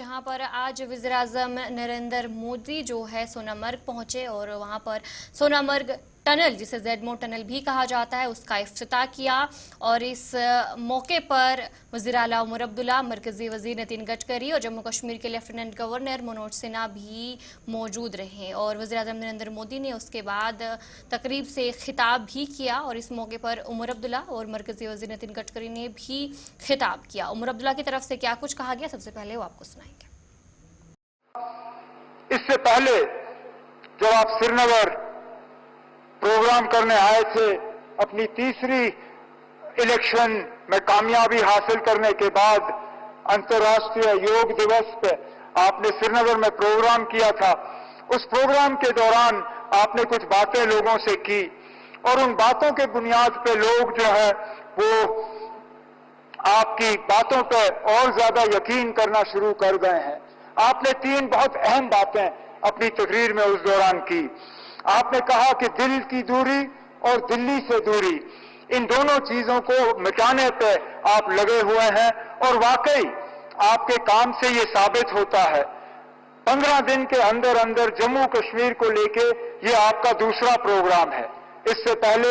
जहां पर आज वज़ीर-ए-आज़म नरेंद्र मोदी जो है सोनामर्ग पहुंचे और वहां पर सोनामर्ग टनल, जिसे ज़ेडमो टनल भी कहा जाता है, उसका इफ्तिताह किया। और इस मौके पर वज़ीर आला उमर अब्दुल्ला, मरकजी वज़ीर नितिन गडकरी और जम्मू कश्मीर के लेफ्टिनेंट गवर्नर मनोज सिन्हा भी मौजूद रहे। और वज़ीर-ए-आज़म नरेंद्र मोदी ने उसके बाद तकरीब से खिताब भी किया और इस मौके पर उमर अब्दुल्ला और मरकजी वज़ीर नितिन गडकरी ने भी खिताब किया। उमर अब्दुल्ला की तरफ से क्या कुछ कहा गया, सबसे पहले वो आपको सुनाएंगे। इससे पहले जब आप श्रीनगर प्रोग्राम करने आए थे, अपनी तीसरी इलेक्शन में कामयाबी हासिल करने के बाद अंतर्राष्ट्रीय योग दिवस पे आपने श्रीनगर में प्रोग्राम किया था। उस प्रोग्राम के दौरान आपने कुछ बातें लोगों से की और उन बातों के बुनियाद पे लोग जो है वो आपकी बातों पे और ज्यादा यकीन करना शुरू कर गए हैं। आपने तीन बहुत अहम बातें अपनी तकरीर में उस दौरान की। आपने कहा कि दिल की दूरी और दिल्ली से दूरी, इन दोनों चीजों को मिटाने पे आप लगे हुए हैं और वाकई आपके काम से ये साबित होता है। 15 दिन के अंदर अंदर जम्मू कश्मीर को लेके ये आपका दूसरा प्रोग्राम है। इससे पहले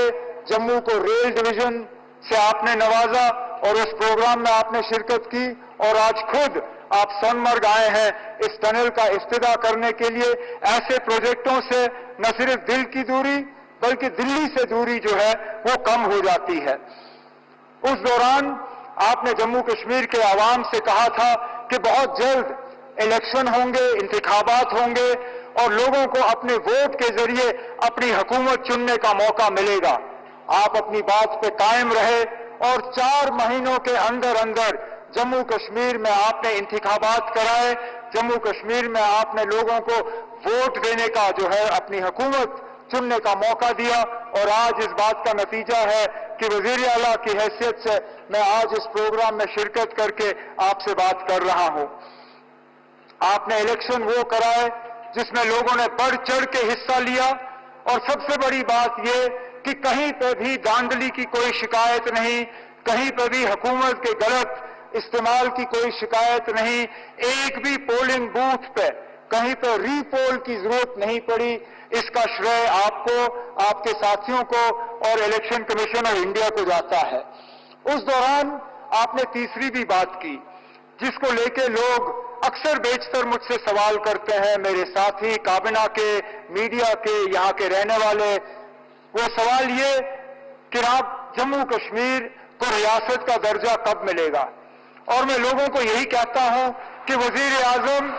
जम्मू को रेल डिवीजन से आपने नवाजा और उस प्रोग्राम में आपने शिरकत की और आज खुद आप सोनमर्ग आए हैं इस टनल का इफ्तिताह करने के लिए। ऐसे प्रोजेक्टों से न सिर्फ दिल की दूरी बल्कि दिल्ली से दूरी जो है वो कम हो जाती है। उस दौरान आपने जम्मू कश्मीर के आवाम से कहा था कि बहुत जल्द इलेक्शन होंगे, इंतखाबात होंगे और लोगों को अपने वोट के जरिए अपनी हुकूमत चुनने का मौका मिलेगा। आप अपनी बात पे कायम रहे और 4 महीनों के अंदर अंदर जम्मू कश्मीर में आपने इंतखाबात कराए। जम्मू कश्मीर में आपने लोगों को वोट देने का जो है अपनी हुकूमत चुनने का मौका दिया और आज इस बात का नतीजा है कि वज़ीर आला की हैसियत से मैं आज इस प्रोग्राम में शिरकत करके आपसे बात कर रहा हूं। आपने इलेक्शन वो कराए जिसमें लोगों ने बढ़ चढ़ के हिस्सा लिया और सबसे बड़ी बात ये कि कहीं पे भी धांधली की कोई शिकायत नहीं, कहीं पे भी हुकूमत के गलत इस्तेमाल की कोई शिकायत नहीं। एक भी पोलिंग बूथ पे कहीं पे रीपोल की जरूरत नहीं पड़ी। इसका श्रेय आपको, आपके साथियों को और इलेक्शन कमीशन ऑफ इंडिया को जाता है। उस दौरान आपने तीसरी भी बात की जिसको लेके लोग अक्सर बेशतर मुझसे सवाल करते हैं, मेरे साथी काबिना के, मीडिया के, यहाँ के रहने वाले। वो सवाल ये कि आप जम्मू कश्मीर को रियासत का दर्जा कब मिलेगा? और मैं लोगों को यही कहता हूं कि वज़ीर आज़म,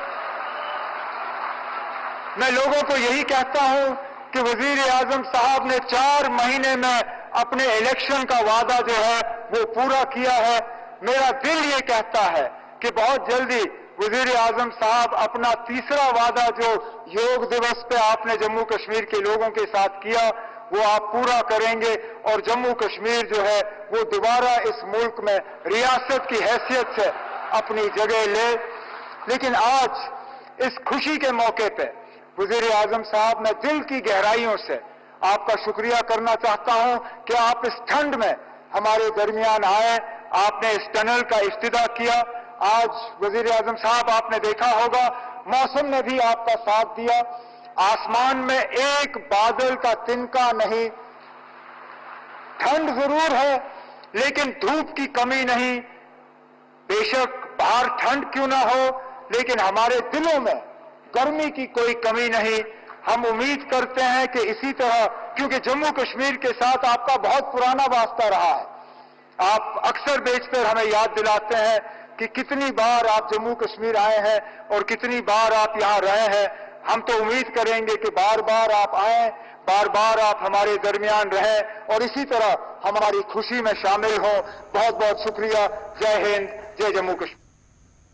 मैं लोगों को यही कहता हूं कि वज़ीर आज़म साहब ने 4 महीने में अपने इलेक्शन का वादा जो है वो पूरा किया है। मेरा दिल ये कहता है कि बहुत जल्दी वज़ीर आज़म साहब अपना तीसरा वादा जो योग दिवस पे आपने जम्मू कश्मीर के लोगों के साथ किया वो आप पूरा करेंगे और जम्मू कश्मीर जो है वो दोबारा इस मुल्क में रियासत की हैसियत से अपनी जगह ले। लेकिन आज इस खुशी के मौके पे वज़ीर आज़म साहब, मैं दिल की गहराइयों से आपका शुक्रिया करना चाहता हूं कि आप इस ठंड में हमारे दरमियान आए, आपने इस टनल का इफ्तिताह किया। आज वज़ीर आज़म साहब आपने देखा होगा मौसम ने भी आपका साथ दिया। आसमान में एक बादल का तिनका नहीं। ठंड जरूर है लेकिन धूप की कमी नहीं। बेशक बाहर ठंड क्यों ना हो लेकिन हमारे दिलों में गर्मी की कोई कमी नहीं। हम उम्मीद करते हैं कि इसी तरह, क्योंकि जम्मू कश्मीर के साथ आपका बहुत पुराना वास्ता रहा है। आप अक्सर बेशतर हमें याद दिलाते हैं कि कितनी बार आप जम्मू कश्मीर आए हैं और कितनी बार आप यहां रहे हैं। हम तो उम्मीद करेंगे कि बार बार आप आएं, बार बार आप हमारे दरमियान रहें और इसी तरह हमारी खुशी में शामिल हों। बहुत बहुत शुक्रिया। जय हिंद, जय जम्मू कश्मीर।